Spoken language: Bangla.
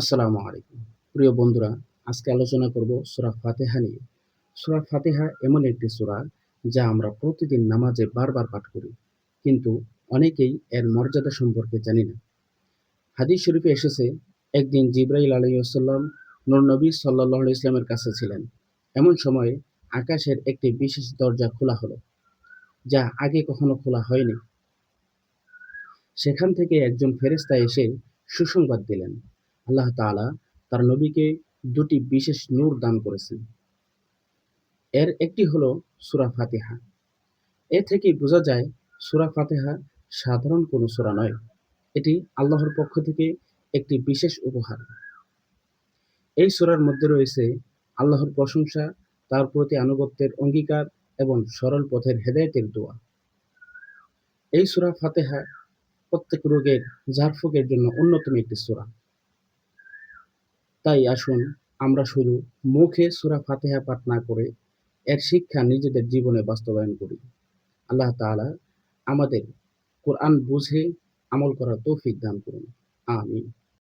আসসালামু আলাইকুম। প্রিয় বন্ধুরা, আজকে আলোচনা করব সূরা ফাতিহা নিয়ে। সূরা ফাতিহা এমন একটি সূরা যা আমরা প্রতিদিন নামাজে বারবার পাঠ করি। কিন্তু অনেকেই এর মর্যাদা সম্পর্কে জানি না। হাদিস শরীফে এসেছে, একদিন জিবরাইল আলাইহিসসালাম নূর নবী সাল্লাল্লাহু আলাইহি ওয়াসাল্লামের কাছে ছিলেন। এমন সময় আকাশের একটি বিশেষ দরজা খোলা হলো, যা আগে কখনো খোলা হয়নি। সেখান থেকে একজন ফেরেশতা এসে সুসংবাদ দিলেন, আল্লাহ তাআলা তার নবীকে দুটি বিশেষ নূর দান করেছেন। এর একটি হলো সূরা ফাতিহা। এ থেকেই বোঝা যায় সূরা ফাতিহা সাধারণ কোনো সূরা নয়। এটি আল্লাহর পক্ষ থেকে একটি বিশেষ উপহার। এই সূরার মধ্যে রয়েছে আল্লাহর প্রশংসা, তার প্রতি আনুগত্যের অঙ্গীকার এবং সরল পথের হেদায়েতের দোয়া। এই সূরা ফাতিহা প্রত্যেক রোগের ঝাড়ফুঁকের জন্য অন্যতম একটি সূরা। তাই আসুন আমরা শুধু মুখে সূরা ফাতিহা পাঠ না করে এর শিক্ষা নিজেদের জীবনে বাস্তবায়ন করি। আল্লাহ তাআলা আমাদের কোরআন বুঝে আমল করার তৌফিক দান করুন। আমিন।